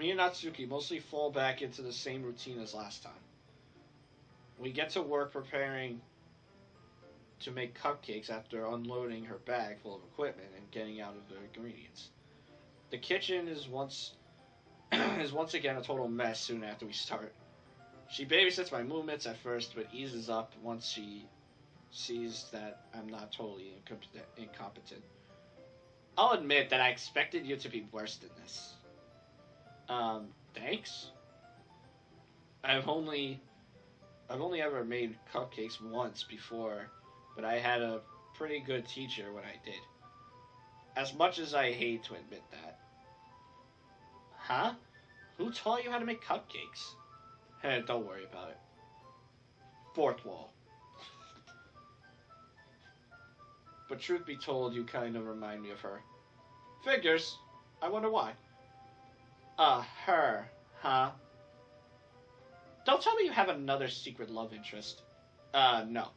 Me and Natsuki mostly fall back into the same routine as last time. We get to work preparing to make cupcakes after unloading her bag full of equipment and getting out of the ingredients. The kitchen is once is once again a total mess soon after we start. She babysits my movements at first, but eases up once she sees that I'm not totally incompetent. I'll admit that I expected you to be worse than this. Thanks? I've only ever made cupcakes once before, but I had a pretty good teacher when I did. As much as I hate to admit that. Huh? Who taught you how to make cupcakes? Hey, don't worry about it. Fourth wall. But truth be told, you kind of remind me of her. Figures. I wonder why. Her, huh? Don't tell me you have another secret love interest. No.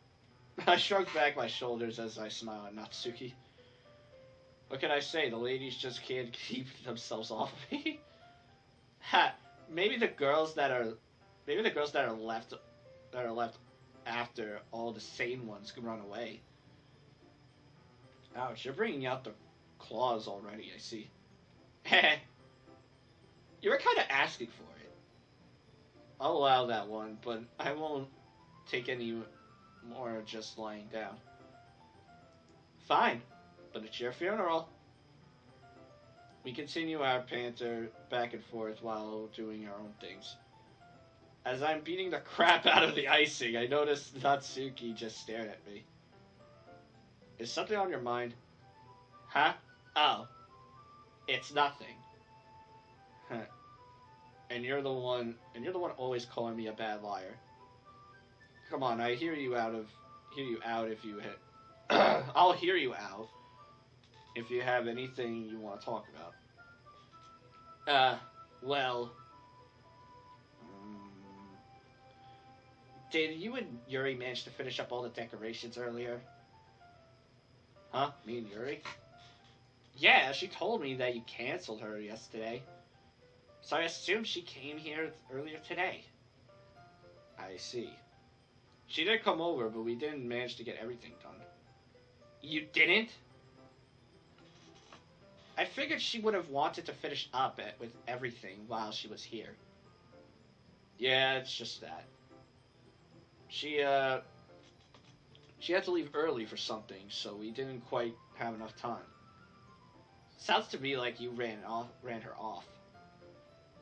I shrugged back my shoulders as I smiled at Natsuki. What can I say? The ladies just can't keep themselves off of me. Ha! Maybe the girls that are left after all the sane ones can run away. Ouch! You're bringing out the claws already. I see. Heh. You were kind of asking for it. I'll allow that one, but I won't take any more just lying down. Fine, but it's your funeral. We continue our banter back and forth while doing our own things. As I'm beating the crap out of the icing, I notice Natsuki just stared at me. Is something on your mind? Huh? Oh. It's nothing. Huh. And you're the one always calling me a bad liar. Come on, I hear you out if you hit. I'll hear you out if you have anything you want to talk about. Well, did you and Yuri manage to finish up all the decorations earlier? Huh? Me and Yuri? Yeah, she told me that you canceled her yesterday. So I assumed she came here earlier today. I see. She did come over, but we didn't manage to get everything done. You didn't? I figured she would have wanted to finish up with everything while she was here. Yeah, it's just that. She had to leave early for something, so we didn't quite have enough time. Sounds to me like you ran her off.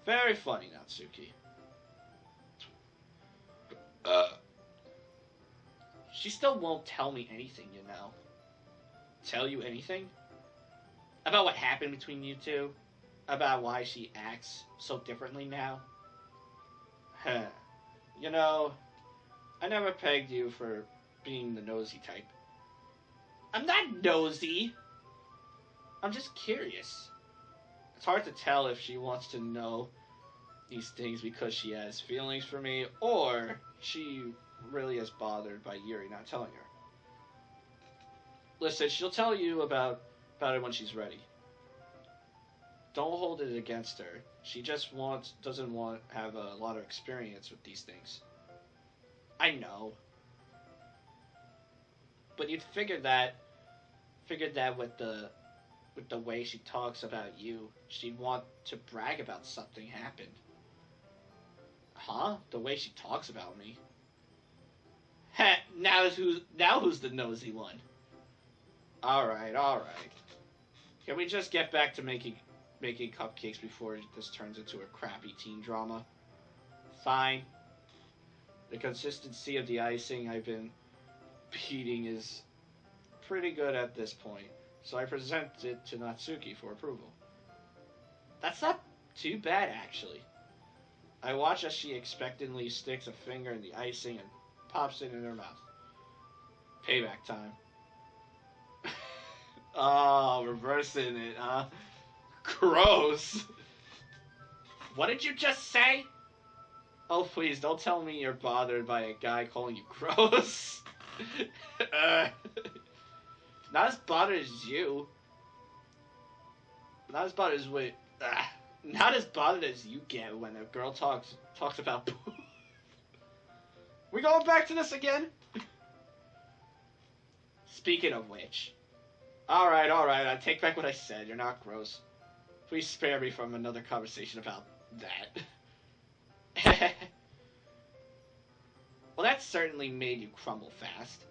Very funny, Natsuki. She still won't tell me anything, you know. Tell you anything? About what happened between you two? About why she acts so differently now? You know, I never pegged you for being the nosy type. I'm not nosy! I'm just curious. It's hard to tell if she wants to know these things because she has feelings for me, or she really is bothered by Yuri not telling her. Listen, she'll tell you about it when she's ready. Don't hold it against her. She just doesn't want to have a lot of experience with these things. I know. But you'd figure that with the way she talks about you, she'd want to brag about something happened. Huh? The way she talks about me? Heh, now who's the nosy one? Alright. Can we just get back to making cupcakes before this turns into a crappy teen drama? Fine. The consistency of the icing I've been beating is pretty good at this point, so I present it to Natsuki for approval. That's not too bad, actually. I watch as she expectantly sticks a finger in the icing and pops it in her mouth. Payback time. Oh, reversing it, huh? Gross. What did you just say? Oh, please, don't tell me you're bothered by a guy calling you gross. Not as bothered as you. Not as bothered as not as bothered as you get when a girl talks about poop. We going back to this again? Speaking of which, all right, I take back what I said. You're not gross. Please spare me from another conversation about that. Well, that certainly made you crumble fast.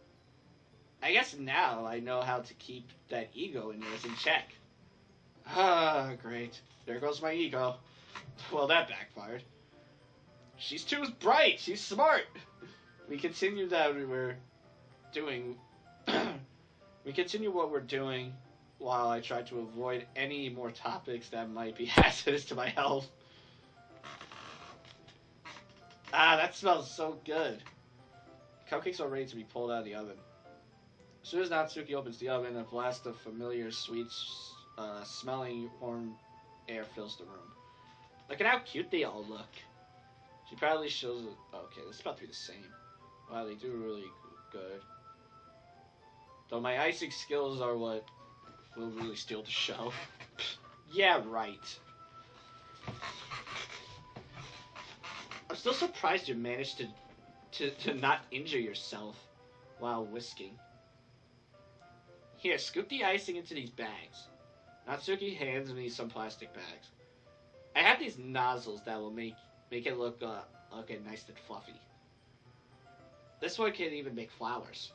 I guess now I know how to keep that ego in yours in check. Ah, great. There goes my ego. Well, that backfired. She's too bright. She's smart. We continue that we were doing. We continue what we're doing while I try to avoid any more topics that might be hazardous to my health. Ah, that smells so good. Cupcakes are ready to be pulled out of the oven. As soon as Natsuki opens the oven, a blast of familiar, sweet, smelling warm air fills the room. Look at how cute they all look. She proudly shows it. Okay, this is about to be the same. Wow, they do really good. Though my icing skills are what will really steal the show. Yeah, right. I'm still surprised you managed to not injure yourself while whisking. Here, scoop the icing into these bags. Natsuki hands me some plastic bags. I have these nozzles that will make it look nice and fluffy. This one can even make flowers.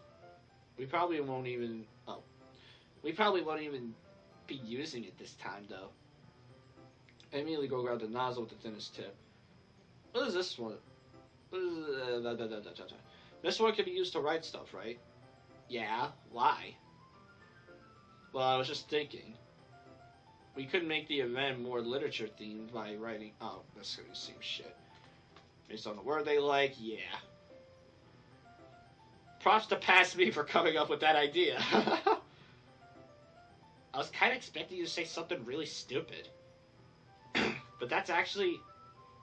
We probably won't even be using it this time though. I immediately go grab the nozzle with the thinnest tip. What is this one? This one can be used to write stuff, right? Yeah, why? Well, I was just thinking. We could make the event more literature themed by writing. Oh, that's gonna be the same shit. Based on the word they like, yeah. Props to pass me for coming up with that idea. I was kind of expecting you to say something really stupid. But that's actually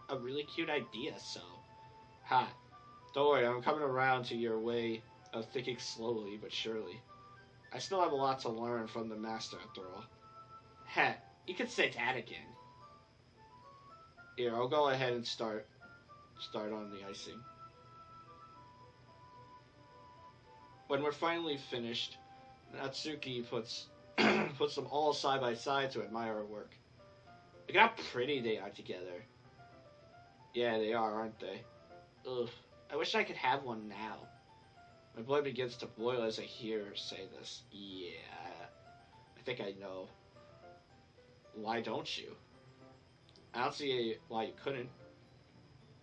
a really cute idea, so. Ha. Don't worry, I'm coming around to your way of thinking slowly but surely. I still have a lot to learn from the master after all. Heh, you could say that again. Here, I'll go ahead and start on the icing. When we're finally finished, Natsuki puts them all side by side to admire our work. Look at how pretty they are together. Yeah, they are, aren't they? Ugh, I wish I could have one now. My blood begins to boil as I hear her say this. Yeah, I think I know. Why don't you? I don't see why you couldn't.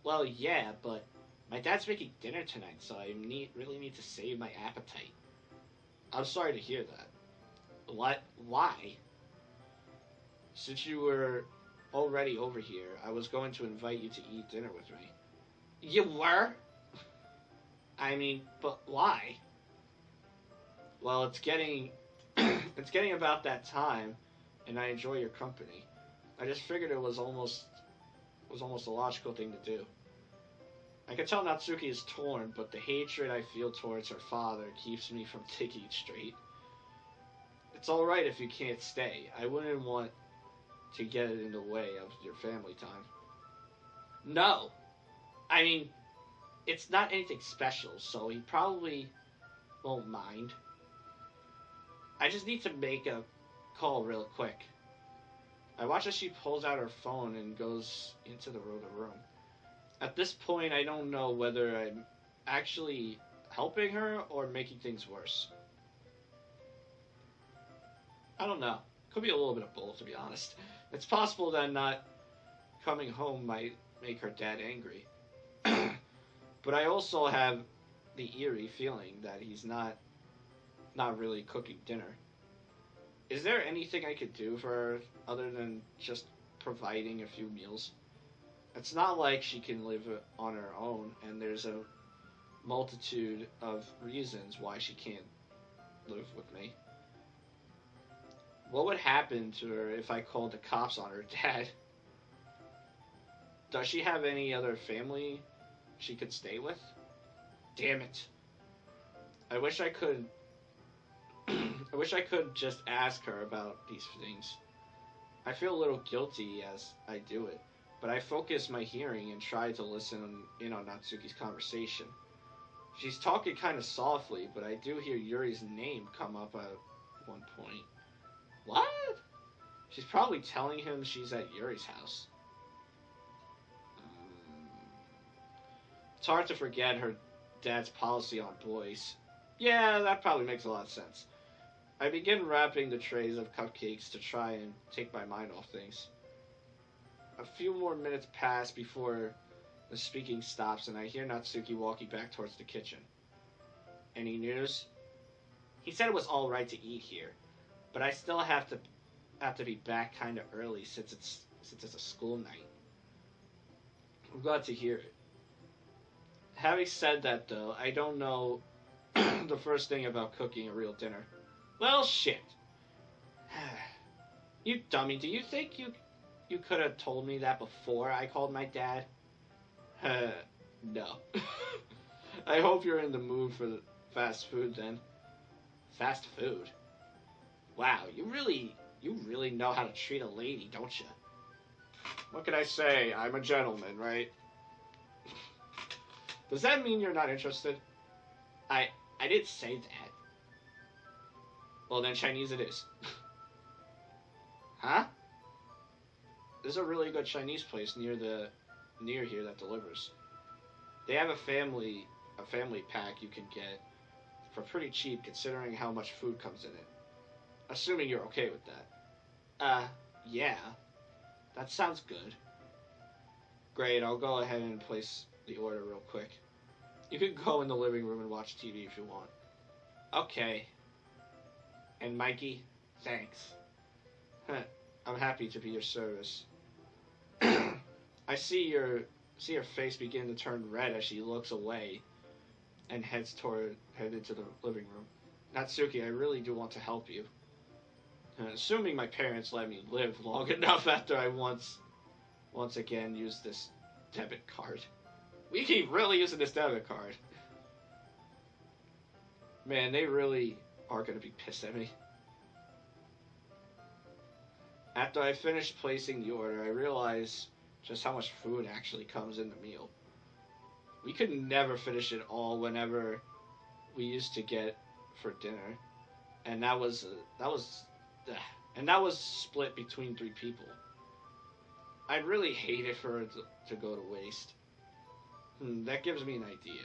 Well, yeah, but my dad's making dinner tonight, so I really need to save my appetite. I'm sorry to hear that. What? Why? Since you were already over here, I was going to invite you to eat dinner with me. You were? I mean, but why? Well, it's getting about that time, and I enjoy your company. I just figured it was almost a logical thing to do. I can tell Natsuki is torn, but the hatred I feel towards her father keeps me from thinking straight. It's alright if you can't stay. I wouldn't want to get in the way of your family time. No! I mean, it's not anything special, so he probably won't mind. I just need to make a call real quick. I watch as she pulls out her phone and goes into the other room. At this point, I don't know whether I'm actually helping her or making things worse. I don't know. Could be a little bit of both, to be honest. It's possible that not coming home might make her dad angry. But I also have the eerie feeling that he's not really cooking dinner. Is there anything I could do for her other than just providing a few meals? It's not like she can live on her own, and there's a multitude of reasons why she can't live with me. What would happen to her if I called the cops on her dad? Does she have any other family she could stay with? Damn it. I wish I could just ask her about these things. I feel a little guilty as I do it, but I focus my hearing and try to listen in on Natsuki's conversation. She's talking kind of softly, but I do hear Yuri's name come up at one point. What? She's probably telling him she's at Yuri's house. It's hard to forget her dad's policy on boys. Yeah, that probably makes a lot of sense. I begin wrapping the trays of cupcakes to try and take my mind off things. A few more minutes pass before the speaking stops and I hear Natsuki walking back towards the kitchen. Any news? He said it was alright to eat here, but I still have to be back kinda early since it's a school night. I'm glad to hear it. Having said that though, I don't know the first thing about cooking a real dinner. Well, shit. You dummy, do you think you could have told me that before I called my dad? No. I hope you're in the mood for fast food then. Fast food? Wow, you really know how to treat a lady, don't you? What can I say? I'm a gentleman, right? Does that mean you're not interested? I didn't say that. Well, then Chinese it is. Huh? There's a really good Chinese place near here that delivers. They have a family pack you can get for pretty cheap considering how much food comes in it. Assuming you're okay with that. Yeah. That sounds good. Great, I'll go ahead and place the order real quick. You can go in the living room and watch TV if you want. Okay. And Mikey, thanks. I'm happy to be your service. I see her face begin to turn red as she looks away and heads into the living room. Natsuki, I really do want to help you. Assuming my parents let me live long enough after I once again use this debit card. We keep really using this debit card. Man, they really are going to be pissed at me. After I finish placing the order, I realize just how much food actually comes in the meal. We could never finish it all whenever we used to get for dinner, and that was split between 3 people. I'd really hate it for it to go to waste. That gives me an idea.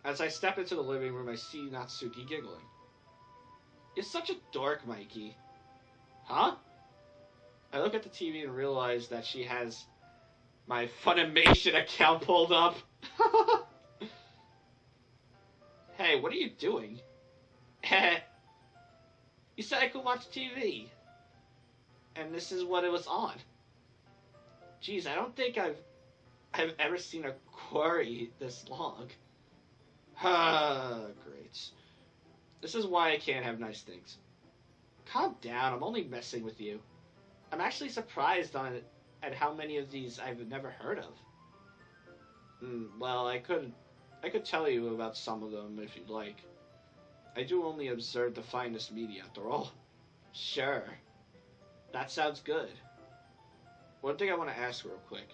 As I step into the living room, I see Natsuki giggling. You're such a dork, Mikey. Huh? I look at the TV and realize that she has my Funimation account pulled up. Hey, what are you doing? You said I could watch TV. And this is what it was on. Jeez, I don't think I've ever seen a query this long. Great. This is why I can't have nice things. Calm down, I'm only messing with you. I'm actually surprised at how many of these I've never heard of. Well, I could tell you about some of them if you'd like. I do only observe the finest media after all. Sure. That sounds good. One thing I want to ask real quick.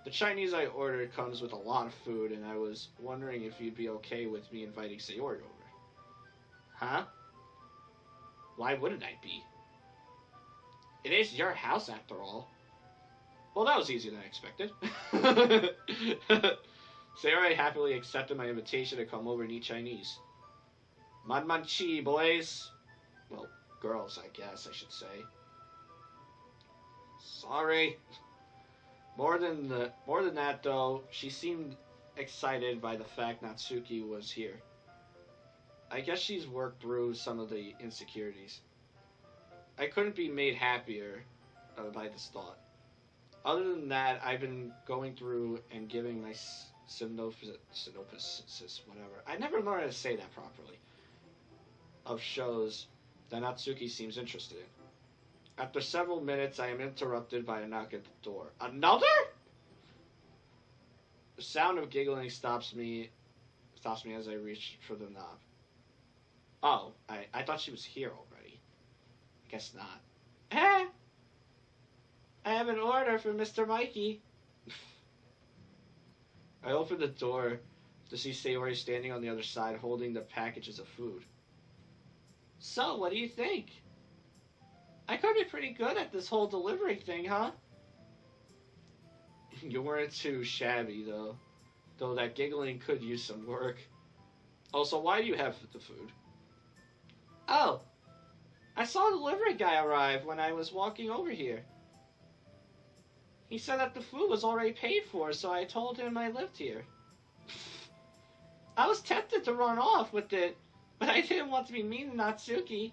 The Chinese I ordered comes with a lot of food, and I was wondering if you'd be okay with me inviting Sayori over. Huh? Why wouldn't I be? It is your house after all. Well, that was easier than I expected. Sayori happily accepted my invitation to come over and eat Chinese. Man man chi, boys. Well, girls, I guess I should say. Sorry. More than that, though, she seemed excited by the fact Natsuki was here. I guess she's worked through some of the insecurities. I couldn't be made happier by this thought. Other than that, I've been going through and giving my synopsis, whatever. I never learned how to say that properly. Of shows that Natsuki seems interested in. After several minutes, I am interrupted by a knock at the door. Another? The sound of giggling stops me as I reach for the knob. Oh, I thought she was here already. Guess not. Eh, I have an order for Mr. Mikey. I opened the door to see Sayori standing on the other side holding the packages of food. So, what do you think? I could be pretty good at this whole delivery thing, huh? You weren't too shabby, though that giggling could use some work. Also, why do you have the food? Oh, I saw the delivery guy arrive when I was walking over here. He said that the food was already paid for, so I told him I lived here. I was tempted to run off with it, but I didn't want to be mean to Natsuki.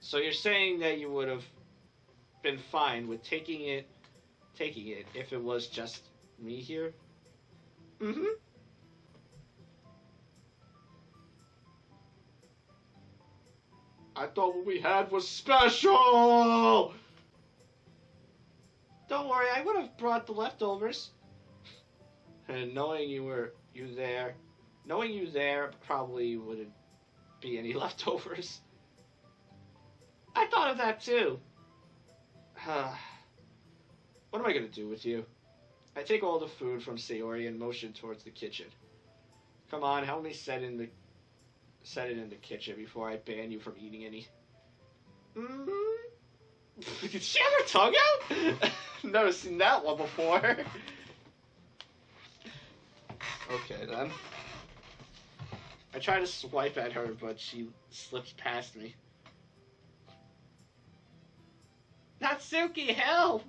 So you're saying that you would have been fine with taking it if it was just me here? Mm-hmm. I thought what we had was special! Don't worry, I would have brought the leftovers. And knowing you there probably wouldn't be any leftovers. I thought of that too. What am I gonna do with you? I take all the food from Sayori and motion towards the kitchen. Come on, help me set it in the kitchen before I ban you from eating any. Did she have her tongue out? Never seen that one before. Okay then. I try to swipe at her, but she slips past me. Natsuki, help!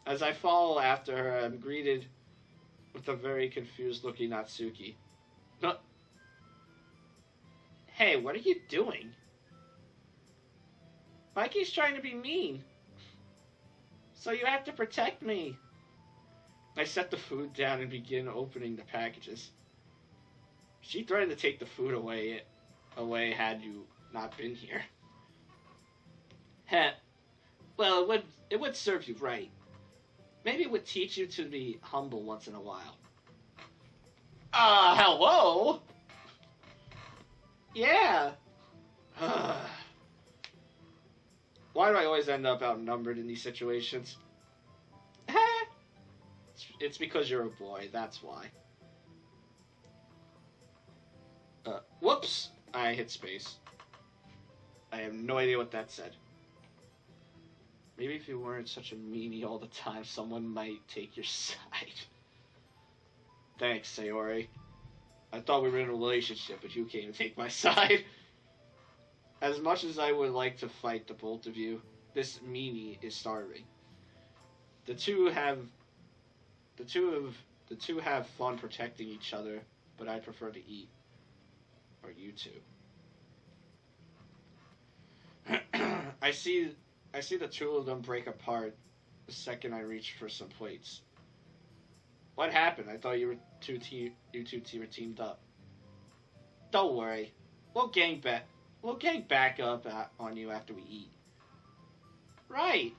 As I follow after her, I'm greeted with a very confused-looking Natsuki. Hey, what are you doing? Mikey's trying to be mean. So you have to protect me. I set the food down and begin opening the packages. She threatened to take the food away had you not been here. Heh. Well, it would serve you right. Maybe it would teach you to be humble once in a while. Hello? Yeah. Why do I always end up outnumbered in these situations? It's because you're a boy, that's why. Whoops! I hit space. I have no idea what that said. Maybe if you weren't such a meanie all the time, someone might take your side. Thanks, Sayori. I thought we were in a relationship, but you came to take my side. As much as I would like to fight the both of you, this meanie is starving. The two have fun protecting each other, but I prefer to eat. Or you two. I see the two of them break apart the second I reach for some plates. What happened? I thought you two were teamed up. Don't worry. We'll gang back up on you after we eat. Right.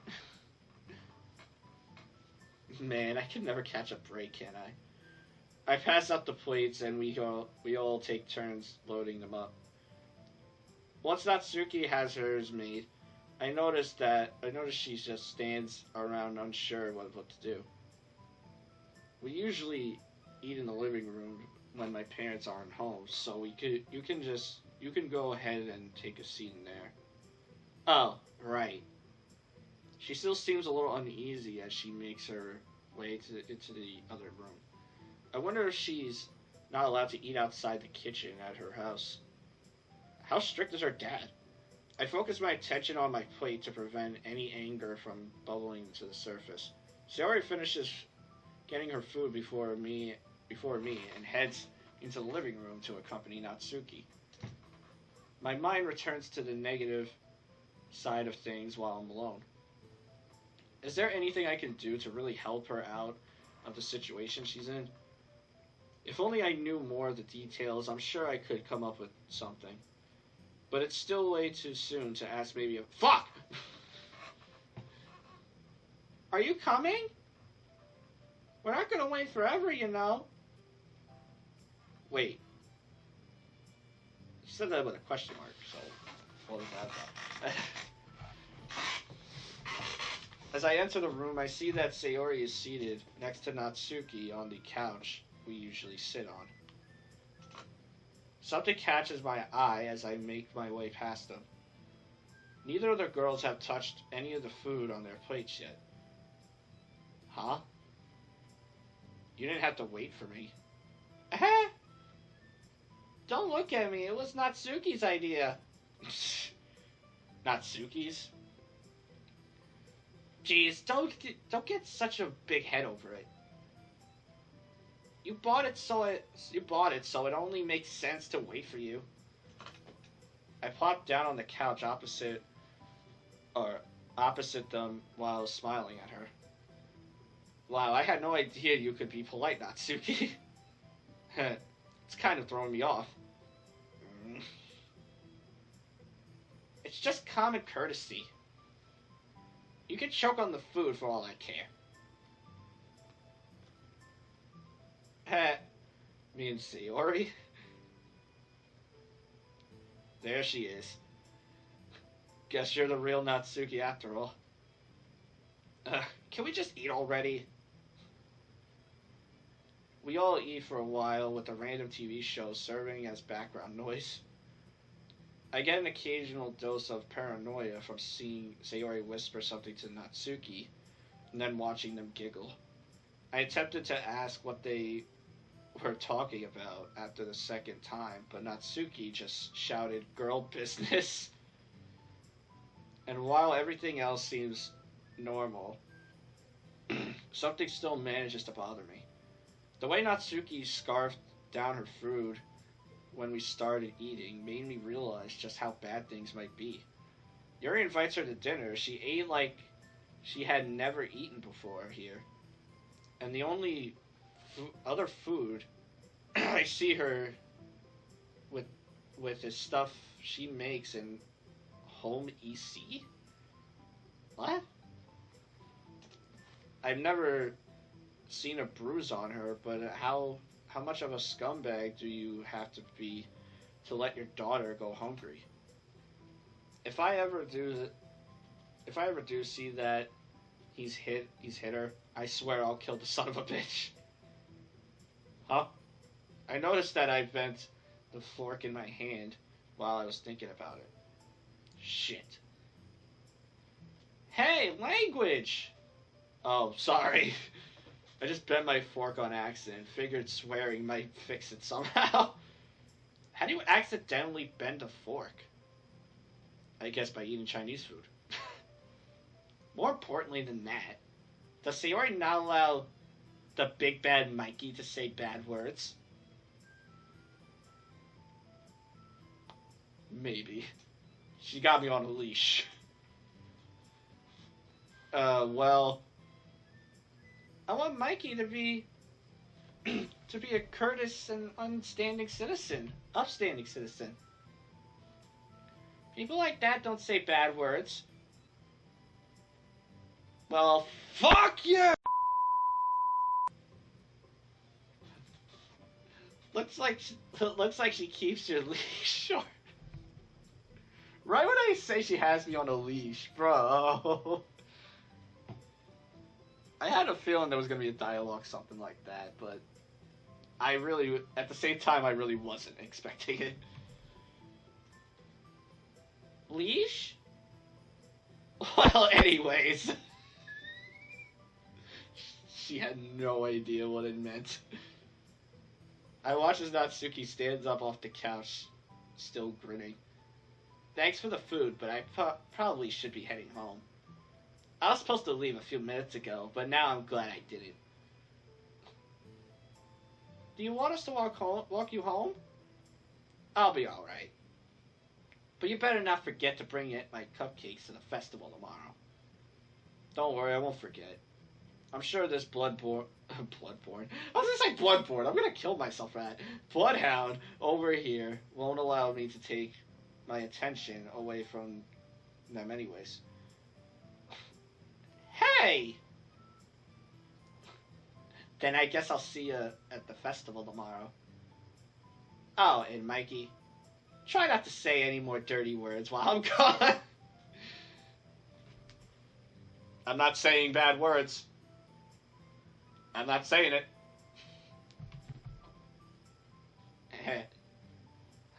Man, I can never catch a break, can I? I pass up the plates and we all take turns loading them up. Once Natsuki has hers made, I notice she just stands around unsure what to do. We usually eat in the living room when my parents aren't home, so you can go ahead and take a seat in there. Oh, right. She still seems a little uneasy as she makes her way into the other room. I wonder if she's not allowed to eat outside the kitchen at her house. How strict is her dad? I focus my attention on my plate to prevent any anger from bubbling to the surface. Sayori finishes getting her food before me and heads into the living room to accompany Natsuki. My mind returns to the negative side of things while I'm alone. Is there anything I can do to really help her out of the situation she's in? If only I knew more of the details, I'm sure I could come up with something. But it's still way too soon to ask maybe a... Fuck! Are you coming? We're not gonna wait forever, you know. Wait. She said that with a question mark, so what was that about? As I enter the room, I see that Sayori is seated next to Natsuki on the couch we usually sit on. Something catches my eye as I make my way past them. Neither of the girls have touched any of the food on their plates yet. Huh? You didn't have to wait for me. Don't look at me. It was Natsuki's idea. Natsuki's? Jeez, don't get such a big head over it. You bought it so it only makes sense to wait for you. I plopped down on the couch opposite them while smiling at her. Wow, I had no idea you could be polite, Natsuki. It's kind of throwing me off. It's just common courtesy. You can choke on the food for all I care. Me and Sayori? There she is. Guess you're the real Natsuki after all. Can we just eat already? We all eat for a while with a random TV show serving as background noise. I get an occasional dose of paranoia from seeing Sayori whisper something to Natsuki and then watching them giggle. I attempted to ask what they were talking about after the second time, but Natsuki just shouted, "Girl business." And while everything else seems normal, something still manages to bother me. The way Natsuki scarfed down her food when we started eating made me realize just how bad things might be. Yuri invites her to dinner. She ate like she had never eaten before here. And the only other food I see her with is stuff she makes in home EC? What? I've never seen a bruise on her, but how much of a scumbag do you have to be to let your daughter go hungry? If I ever do see that he's hit her, I swear I'll kill the son of a bitch. Huh? I noticed that I bent the fork in my hand while I was thinking about it. Shit. Hey, language! Oh, sorry. I just bent my fork on accident. Figured swearing might fix it somehow. How do you accidentally bend a fork? I guess by eating Chinese food. More importantly than that, does Sayori not allow the big bad Mikey to say bad words? Maybe. She got me on a leash. Well, I want Mikey to be a courteous and upstanding citizen. People like that don't say bad words. Well, fuck you! Looks like she keeps your leash short. Right when I say she has me on a leash, bro. I had a feeling there was going to be a dialogue something like that, but at the same time, I really wasn't expecting it. Leash? Well, anyways. She had no idea what it meant. I watch as Natsuki stands up off the couch, still grinning. Thanks for the food, but I probably should be heading home. I was supposed to leave a few minutes ago, but now I'm glad I didn't. Do you want us to walk you home? I'll be alright. But you better not forget to bring my cupcakes to the festival tomorrow. Don't worry, I won't forget. I'm sure this Bloodborne... I was gonna say Bloodborne. I'm gonna kill myself for that. Bloodhound over here won't allow me to take my attention away from them anyways. Hey! Then I guess I'll see you at the festival tomorrow. Oh, and Mikey, Try not to say any more dirty words while I'm gone. I'm not saying bad words. I'm not saying it.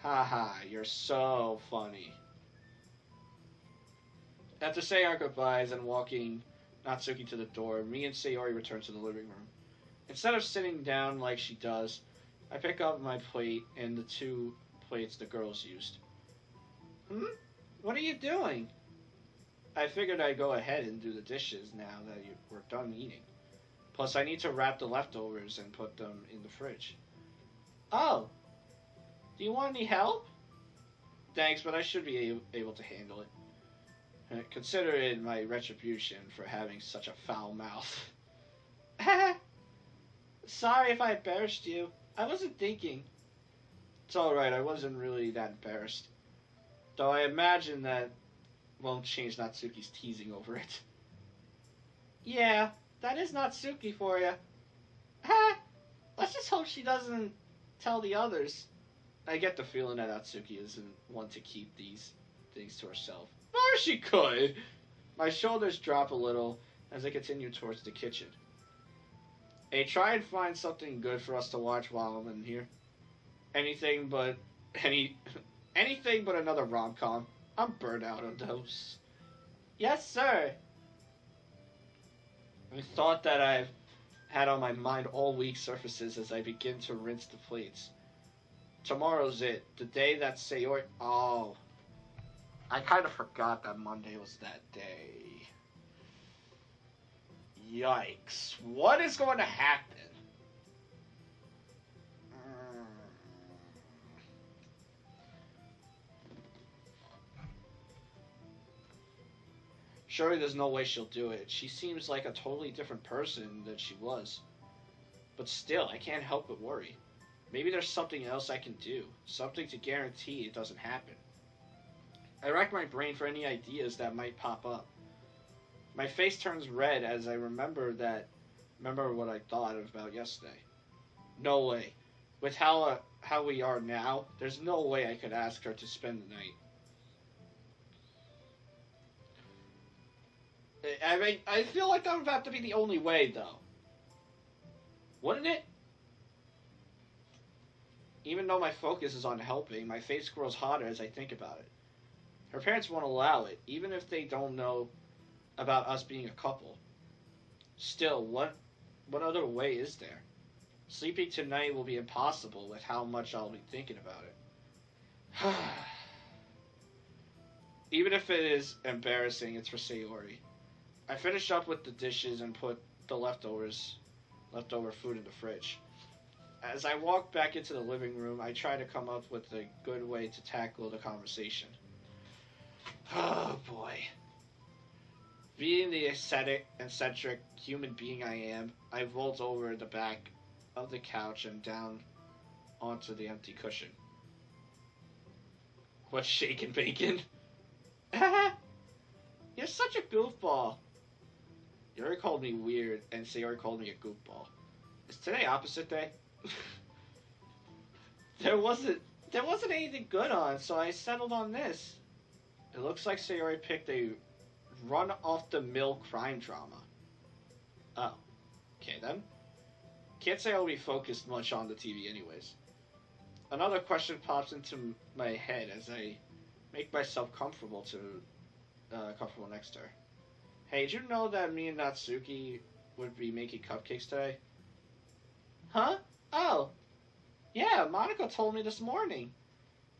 Haha, you're so funny. After saying our goodbyes and walking Natsuki to the door, me and Sayori return to the living room. Instead of sitting down like she does, I pick up my plate and the 2 plates the girls used. What are you doing? I figured I'd go ahead and do the dishes now that we're done eating. Plus, I need to wrap the leftovers and put them in the fridge. Oh, do you want any help? Thanks, but I should be able to handle it. Consider it my retribution for having such a foul mouth. Sorry if I embarrassed you. I wasn't thinking. It's alright, I wasn't really that embarrassed. Though I imagine that won't change Natsuki's teasing over it. Yeah, that is Natsuki for you. Let's just hope she doesn't tell the others. I get the feeling that Natsuki isn't one to keep these things to herself. Or she could. My shoulders drop a little as I continue towards the kitchen. Hey, try and find something good for us to watch while I'm in here. Anything but another rom-com. I'm burnt out on those. Yes, sir. The thought that I've had on my mind all week surfaces as I begin to rinse the plates. Tomorrow's it. The day that Sayori... Oh. I kind of forgot that Monday was that day. Yikes. What is going to happen? Surely there's no way she'll do it. She seems like a totally different person than she was. But still, I can't help but worry. Maybe there's something else I can do. Something to guarantee it doesn't happen. I rack my brain for any ideas that might pop up. My face turns red as I remember what I thought about yesterday. No way. With how we are now, there's no way I could ask her to spend the night. I mean, I feel like that would have to be the only way, though. Wouldn't it? Even though my focus is on helping, my face grows hotter as I think about it. Her parents won't allow it, even if they don't know about us being a couple. Still, what other way is there? Sleeping tonight will be impossible with how much I'll be thinking about it. Even if it is embarrassing, it's for Sayori. I finish up with the dishes and put the leftover food in the fridge. As I walk back into the living room, I try to come up with a good way to tackle the conversation. Oh boy. Being the eccentric human being I am, I vault over the back of the couch and down onto the empty cushion. What's shaking bacon? You're such a goofball. Yuri called me weird, and Sayori called me a goofball. Is today opposite day? There wasn't anything good on, so I settled on this. It looks like Sayori picked a run-off-the-mill crime drama. Oh. Okay, then. Can't say I'll be focused much on the TV anyways. Another question pops into my head as I make myself comfortable next to her. Hey, did you know that me and Natsuki would be making cupcakes today? Huh? Oh. Yeah, Monica told me this morning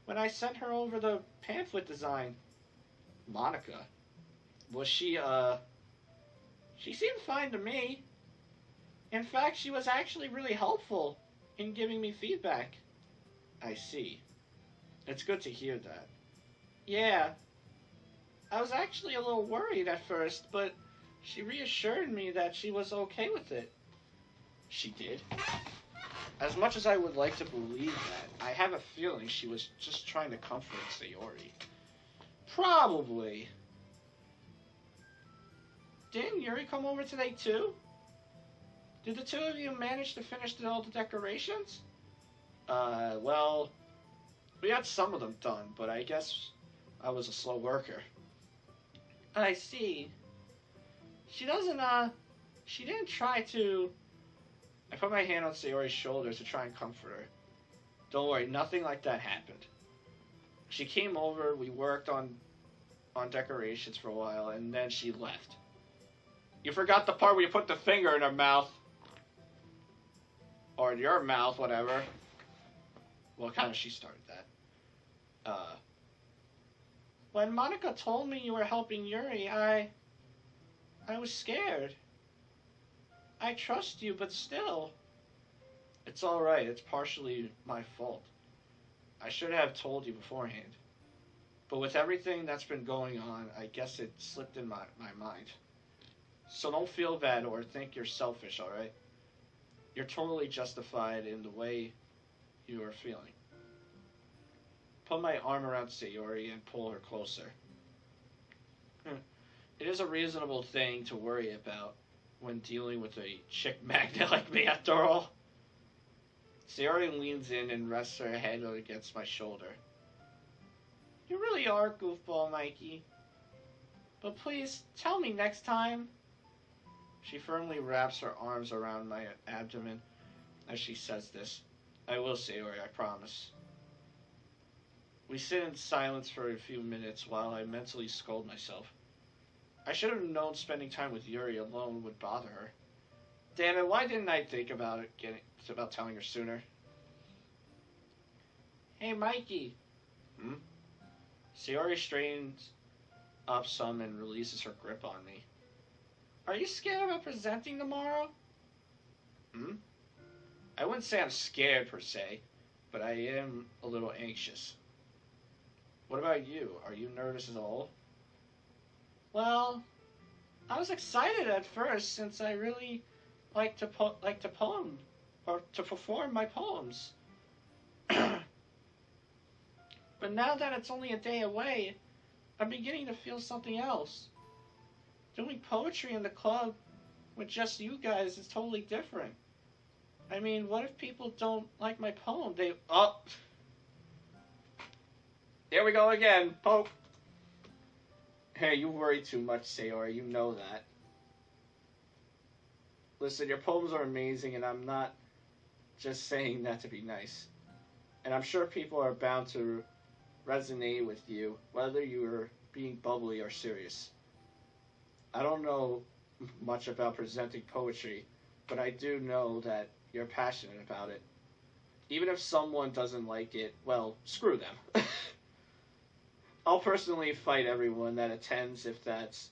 when I sent her over the pamphlet design. Monica? Was she seemed fine to me. In fact, she was actually really helpful in giving me feedback. I see. It's good to hear that. Yeah. I was actually a little worried at first, but she reassured me that she was okay with it. She did? As much as I would like to believe that, I have a feeling she was just trying to comfort Sayori. Probably. Didn't Yuri come over today too? Did the two of you manage to finish all the decorations? Well, We got some of them done, but I guess I was a slow worker. I see. She doesn't, she didn't try to... I put my hand on Sayori's shoulder to try and comfort her. Don't worry, nothing like that happened. She came over, we worked on decorations for a while, and then she left. You forgot the part where you put the finger in her mouth. Or in your mouth, whatever. Well, kind of she started that. When Monica told me you were helping Yuri, I was scared. I trust you, but still. It's alright, it's partially my fault. I should have told you beforehand. But with everything that's been going on, I guess it slipped in my mind. So don't feel bad or think you're selfish, alright? You're totally justified in the way you are feeling. Put my arm around Sayori and pull her closer. It is a reasonable thing to worry about when dealing with a chick magnet like me, after all. Sayori leans in and rests her head against my shoulder. You really are goofball, Mikey. But please, tell me next time. She firmly wraps her arms around my abdomen as she says this. I will, Sayori, I promise. We sit in silence for a few minutes while I mentally scold myself. I should have known spending time with Yuri alone would bother her. Damn it, why didn't I think about telling her sooner? Hey, Mikey. Sayori straightens up some and releases her grip on me. Are you scared about presenting tomorrow? I wouldn't say I'm scared per se, but I am a little anxious. What about you? Are you nervous at all? Well, I was excited at first since I really like to perform my poems. But now that it's only a day away, I'm beginning to feel something else. Doing poetry in the club with just you guys is totally different. I mean, what if people don't like my poem? Oh! Here we go again, poke! Hey, you worry too much, Sayori, you know that. Listen, your poems are amazing, and I'm not just saying that to be nice. And I'm sure people are bound to resonate with you, whether you're being bubbly or serious. I don't know much about presenting poetry, but I do know that you're passionate about it. Even if someone doesn't like it, well, screw them. I'll personally fight everyone that attends if that's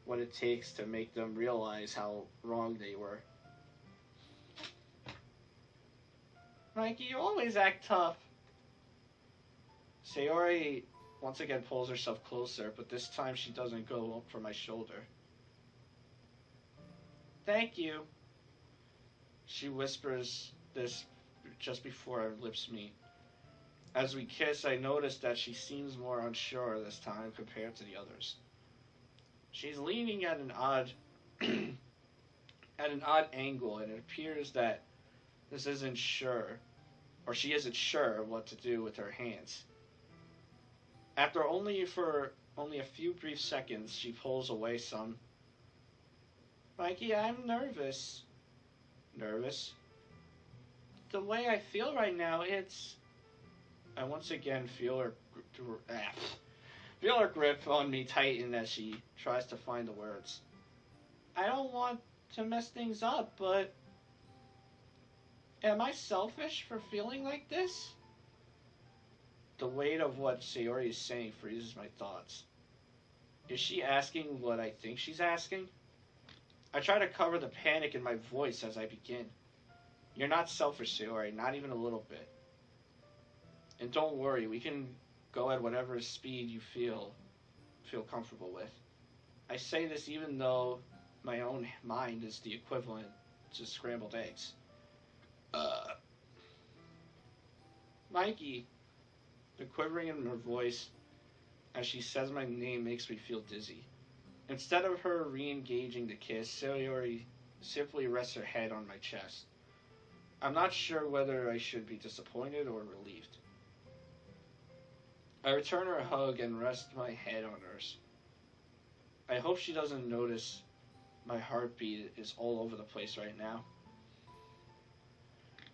what it takes to make them realize how wrong they were. Mikey, you always act tough. Sayori once again pulls herself closer, but this time she doesn't go up for my shoulder. Thank you. She whispers this just before our lips meet. As we kiss, I notice that she seems more unsure this time compared to the others. She's leaning at an odd angle, and it appears that she isn't sure what to do with her hands. After only a few brief seconds, she pulls away some. Mikey, I'm nervous. Nervous? The way I feel right now, I once again feel her grip on me tighten as she tries to find the words. I don't want to mess things up, but am I selfish for feeling like this? The weight of what Sayori is saying freezes my thoughts. Is she asking what I think she's asking? I try to cover the panic in my voice as I begin. You're not selfish, Sayori, not even a little bit. And don't worry, we can go at whatever speed you feel comfortable with. I say this even though my own mind is the equivalent to scrambled eggs. Mikey, the quivering in her voice as she says my name makes me feel dizzy. Instead of her re-engaging the kiss, Sayori simply rests her head on my chest. I'm not sure whether I should be disappointed or relieved. I return her a hug and rest my head on hers. I hope she doesn't notice my heartbeat is all over the place right now.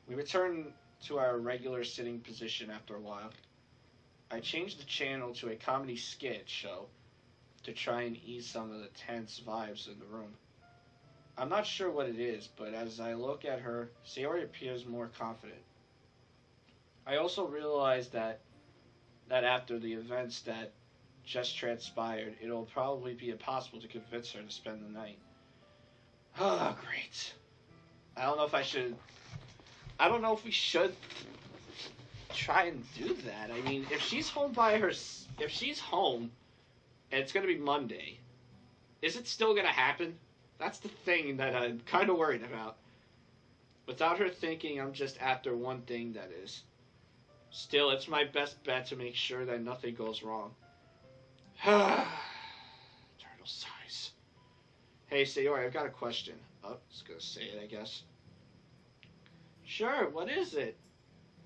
We return to our regular sitting position after a while. I changed the channel to a comedy skit show to try and ease some of the tense vibes in the room. I'm not sure what it is, but as I look at her, Sayori appears more confident. I also realize that after the events that just transpired, it'll probably be impossible to convince her to spend the night. Oh, great. I don't know if we should try and do that. I mean, if she's home and it's going to be Monday, is it still going to happen? That's the thing that I'm kind of worried about. Without her thinking, I'm just after one thing, that is. Still, it's my best bet to make sure that nothing goes wrong. Turtle sighs. Hey, Sayori, I've got a question. Oh, I was going to say it, I guess. Sure, what is it?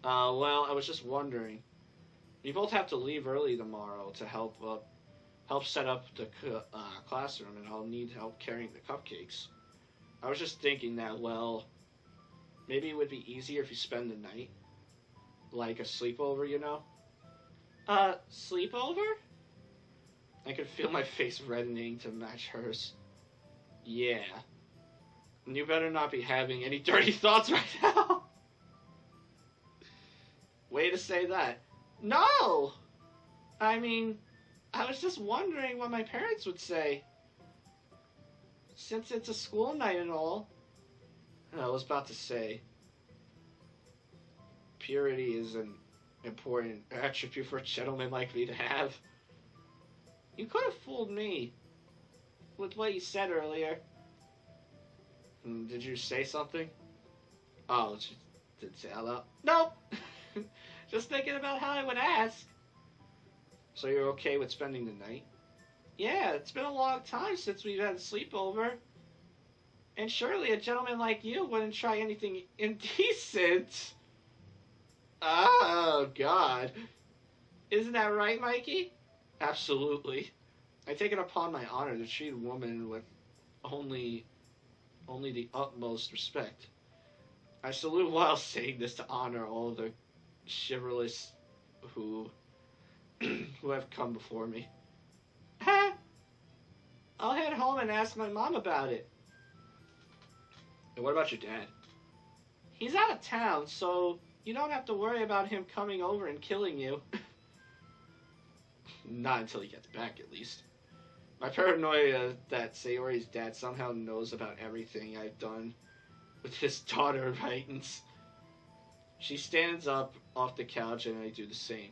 Well, I was just wondering. We both have to leave early tomorrow to help set up the classroom, and I'll need help carrying the cupcakes. I was just thinking that, well, maybe it would be easier if you spend the night. Like a sleepover, you know? Sleepover? I could feel my face reddening to match hers. Yeah. And you better not be having any dirty thoughts right now. Way to say that. No! I mean, I was just wondering what my parents would say. Since it's a school night and all. I was about to say, purity is an important attribute for a gentleman like me to have. You could have fooled me with what you said earlier. Did you say something? Oh, she didn't say out loud. Nope! Just thinking about how I would ask. So you're okay with spending the night? Yeah, it's been a long time since we've had a sleepover. And surely a gentleman like you wouldn't try anything indecent. Oh, God. Isn't that right, Mikey? Absolutely. I take it upon my honor to treat a woman with only the utmost respect. I salute while saying this to honor all the chivalrous who have come before me. I'll head home and ask my mom about it. And what about your dad? He's out of town, so you don't have to worry about him coming over and killing you. Not until he gets back, at least. My paranoia that Sayori's dad somehow knows about everything I've done with his daughter heightens. She stands up off the couch and I do the same.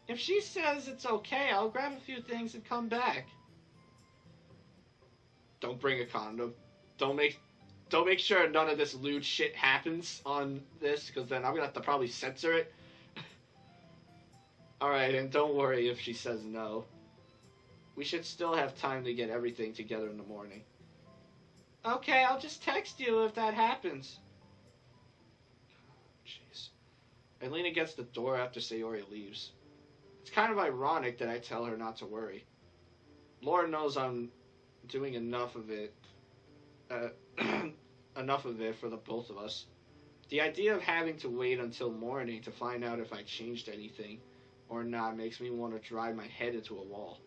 If she says it's okay, I'll grab a few things and come back. Don't bring a condom. Don't make sure none of this lewd shit happens on this, because then I'm gonna have to probably censor it. Alright, and don't worry if she says no. We should still have time to get everything together in the morning. Okay, I'll just text you if that happens. Jeez. I lean against the door after Sayori leaves. It's kind of ironic that I tell her not to worry. Laura knows I'm doing enough of it for the both of us. The idea of having to wait until morning to find out if I changed anything or not makes me want to drive my head into a wall.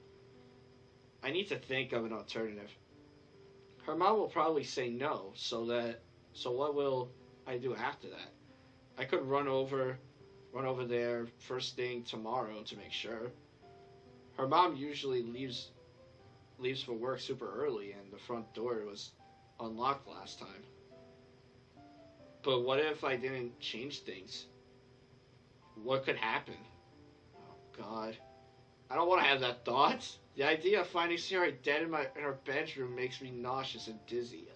I need to think of an alternative. Her mom will probably say no, so what will I do after that? I could run over there first thing tomorrow to make sure. Her mom usually leaves for work super early, and the front door was unlocked last time. But what if I didn't change things? What could happen? Oh, God. I don't want to have that thought. The idea of finding Sayori dead in her bedroom makes me nauseous and dizzy.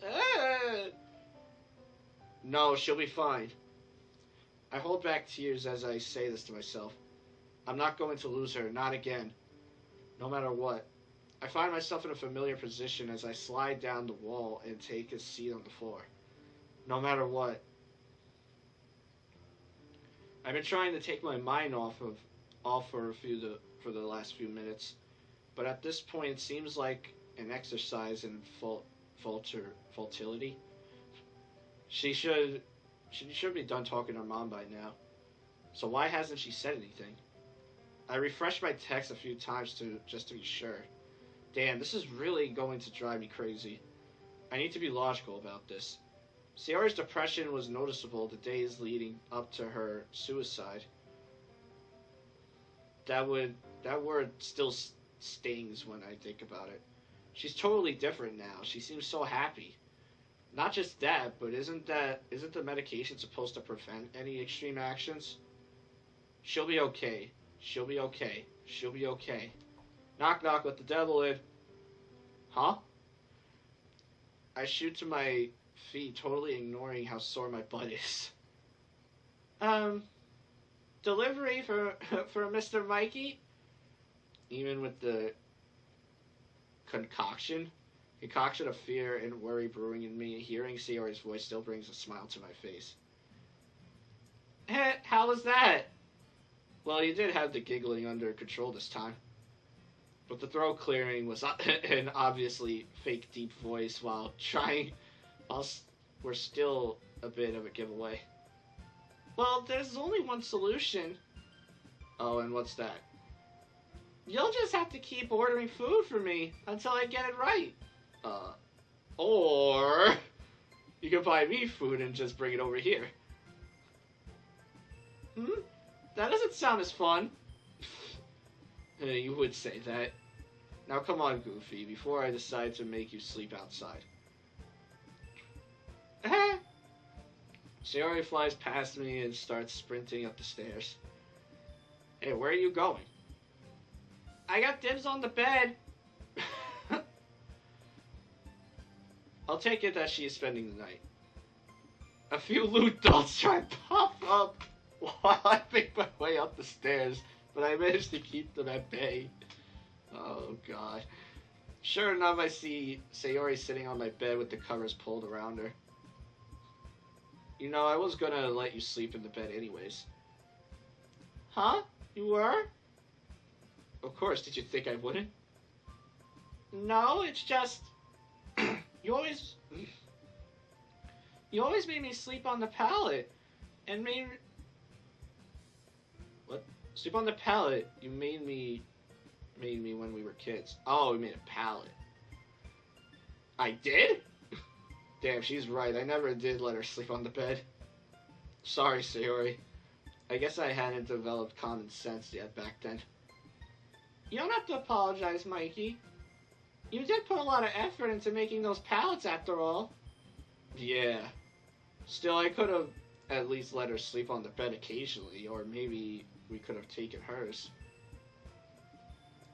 No, she'll be fine. I hold back tears as I say this to myself. I'm not going to lose her, not again. No matter what. I find myself in a familiar position as I slide down the wall and take a seat on the floor. No matter what. I've been trying to take my mind off of off for the last few minutes, but at this point it seems like an exercise in futility. She should be done talking to her mom by now. So why hasn't she said anything? I refreshed my text a few times just to be sure. Damn, this is really going to drive me crazy. I need to be logical about this. Sayori's depression was noticeable the days leading up to her suicide. That word still stings when I think about it. She's totally different now. She seems so happy. Not just that, but isn't the medication supposed to prevent any extreme actions? She'll be okay. She'll be okay. She'll be okay. Knock knock, let the devil in. Huh? I shoot to my feet, totally ignoring how sore my butt is. Delivery for Mr. Mikey? Even with the concoction of fear and worry brewing in me, hearing Sayori's voice still brings a smile to my face. How was that? Well, you did have the giggling under control this time. But the throat clearing was an obviously fake deep voice while we're still a bit of a giveaway. Well, there's only one solution. Oh, and what's that? You'll just have to keep ordering food for me until I get it right. Or you can buy me food and just bring it over here. That doesn't sound as fun. You would say that. Now come on, Goofy, before I decide to make you sleep outside. Sayori flies past me and starts sprinting up the stairs. Hey, where are you going? I got dibs on the bed. I'll take it that she is spending the night. A few loot dolls try to pop up while I make my way up the stairs, but I managed to keep them at bay. Oh god. Sure enough, I see Sayori sitting on my bed with the covers pulled around her. You know, I was gonna let you sleep in the bed anyways. Huh? You were? Of course, did you think I wouldn't? No, it's just... You always made me sleep on the pallet. And What? Sleep on the pallet? You made me when we were kids. Oh, we made a pallet. I did? Damn, she's right. I never did let her sleep on the bed. Sorry, Sayori. I guess I hadn't developed common sense yet back then. You don't have to apologize, Mikey. You did put a lot of effort into making those pallets after all. Yeah. Still, I could have at least let her sleep on the bed occasionally, or maybe we could have taken hers.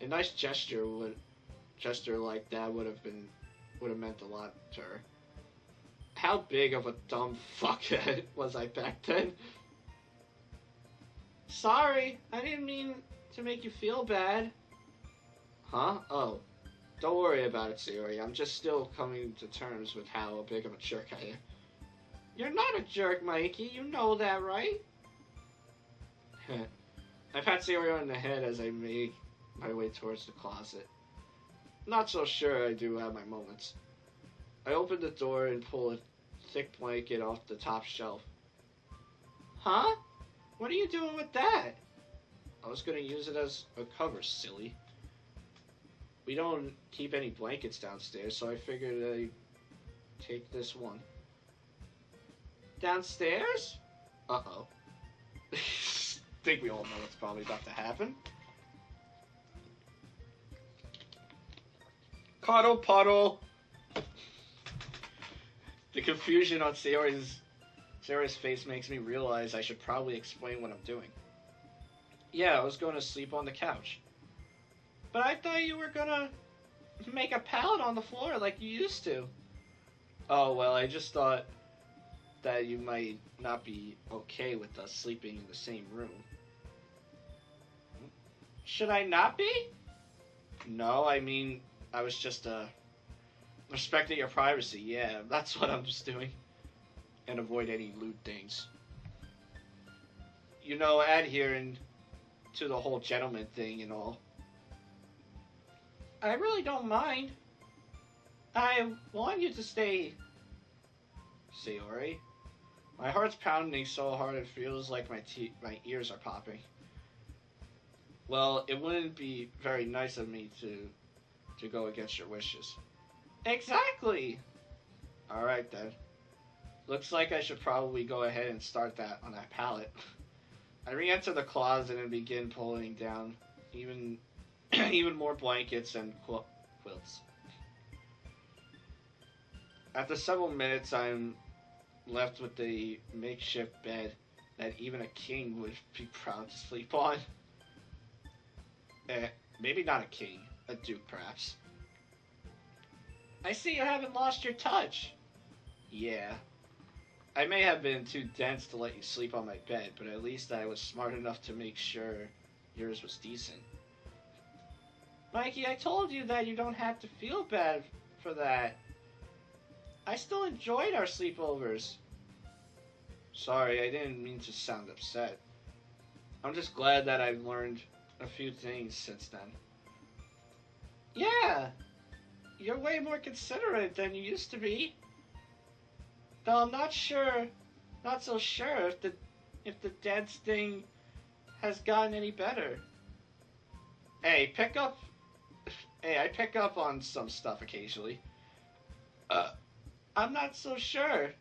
A nice gesture like that would have meant a lot to her. How big of a dumb fuckhead was I back then? Sorry, I didn't mean to make you feel bad. Huh? Oh. Don't worry about it, Sayori. I'm just still coming to terms with how big of a jerk I am. You're not a jerk, Mikey. You know that, right? I pat Sayori on the head as I make my way towards the closet. Not so sure I do have my moments. I open the door and pull a thick blanket off the top shelf. Huh? What are you doing with that? I was gonna use it as a cover, silly. We don't keep any blankets downstairs, so I figured I'd take this one. Downstairs? Uh-oh. Think we all know what's probably about to happen. Cuddle puddle! The confusion on Sayori's face makes me realize I should probably explain what I'm doing. Yeah, I was going to sleep on the couch. But I thought you were gonna make a pallet on the floor like you used to. Oh, well, I just thought that you might not be okay with us sleeping in the same room. Should I not be? No, I mean, I was just, respecting your privacy, yeah, that's what I'm just doing. And avoid any lewd things. You know, adhering to the whole gentleman thing and all. I really don't mind. I want you to stay, Sayori. My heart's pounding so hard it feels like my ears are popping. Well, it wouldn't be very nice of me to go against your wishes. Exactly! Alright then. Looks like I should probably go ahead and start that on that pallet. I re-enter the closet and begin pulling down even more blankets and quilts. After several minutes, I'm left with a makeshift bed that even a king would be proud to sleep on. Maybe not a king, a duke perhaps. I see you haven't lost your touch. Yeah. I may have been too dense to let you sleep on my bed, but at least I was smart enough to make sure yours was decent. Mikey, I told you that you don't have to feel bad for that. I still enjoyed our sleepovers. Sorry, I didn't mean to sound upset. I'm just glad that I've learned a few things since then. Yeah, you're way more considerate than you used to be. Though I'm not so sure if the dance thing has gotten any better. Hey, I pick up on some stuff occasionally. I'm not so sure.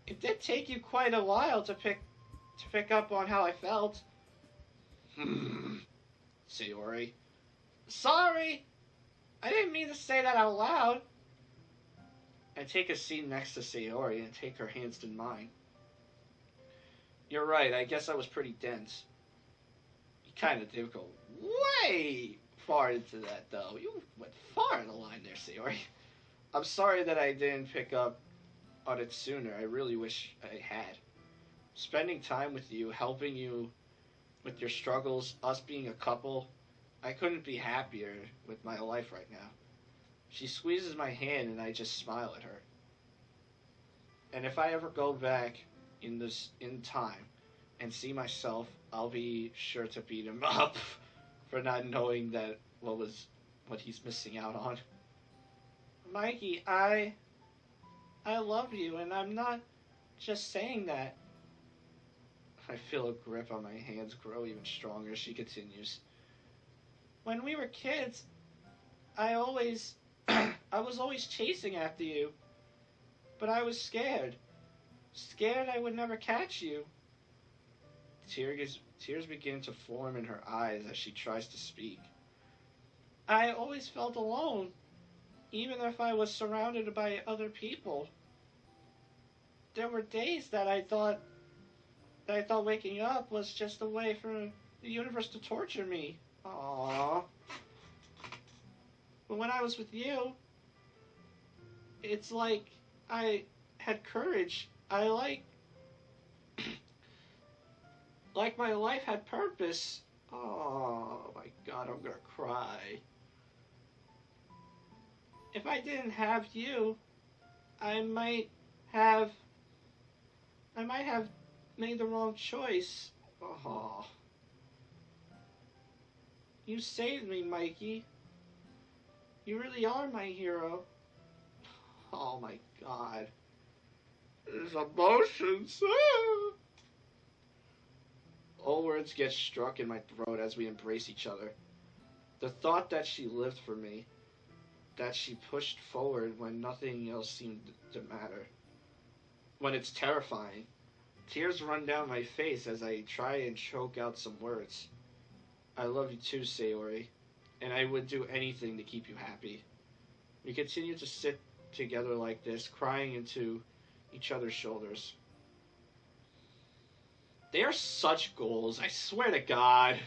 It did take you quite a while to pick up on how I felt. Sayori. Sorry! I didn't mean to say that out loud. I take a seat next to Sayori and take her hands in mine. You're right, I guess I was pretty dense. You kind of did go way far into that, though. You went far in the line there, Sayori. I'm sorry that I didn't pick up on it sooner. I really wish I had. Spending time with you, helping you with your struggles, us being a couple, I couldn't be happier with my life right now. She squeezes my hand and I just smile at her. And if I ever go back in time and see myself, I'll be sure to beat him up for not knowing that what he's missing out on. Mikey, I love you, and I'm not just saying that. I feel a grip on my hands grow even stronger. She continues. When we were kids, I was always chasing after you, but I was scared. Scared I would never catch you. Tears begin to form in her eyes as she tries to speak. I always felt alone, even if I was surrounded by other people. There were days that I thought waking up was just a way for the universe to torture me. Aww. But when I was with you, it's like I had courage. I like my life had purpose. Oh my God, I'm gonna cry. If I didn't have you, I might have made the wrong choice. Oh. You saved me, Mikey. You really are my hero. Oh my God. There's emotions. All words get struck in my throat as we embrace each other. The thought that she lived for me, that she pushed forward when nothing else seemed to matter. When it's terrifying. Tears run down my face as I try and choke out some words. I love you too, Sayori, and I would do anything to keep you happy. We continue to sit together like this, crying into each other's shoulders. They are such goals, I swear to God.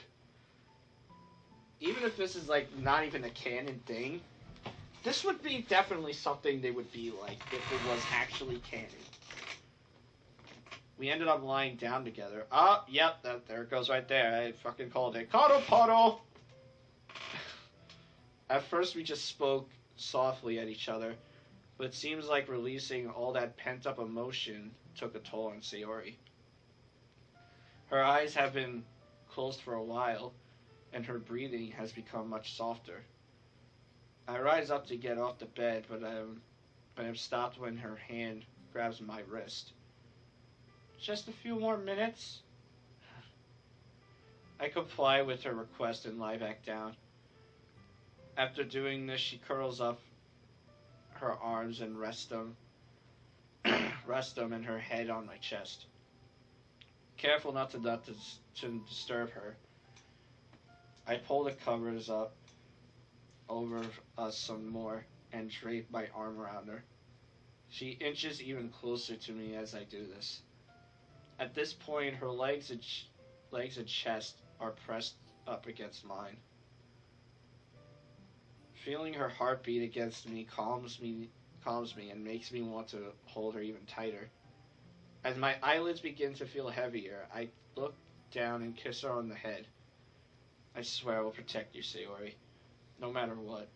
Even if this is like not even a canon thing, this would be definitely something they would be like if it was actually canon. We ended up lying down together. Oh, yep, there it goes right there. I fucking called it. Cuddle puddle! At first we just spoke softly at each other, but it seems like releasing all that pent-up emotion took a toll on Sayori. Her eyes have been closed for a while, and her breathing has become much softer. I rise up to get off the bed, but I'm stopped when her hand grabs my wrist. Just a few more minutes? I comply with her request and lie back down. After doing this, she curls up her arms and rest them and her head on my chest. Careful not to disturb her, I pull the covers up over us some more and drape my arm around her. She inches even closer to me as I do this. At this point, her legs and chest are pressed up against mine. Feeling her heartbeat against me calms me and makes me want to hold her even tighter. As my eyelids begin to feel heavier, I look down and kiss her on the head. I swear I will protect you, Sayori, no matter what.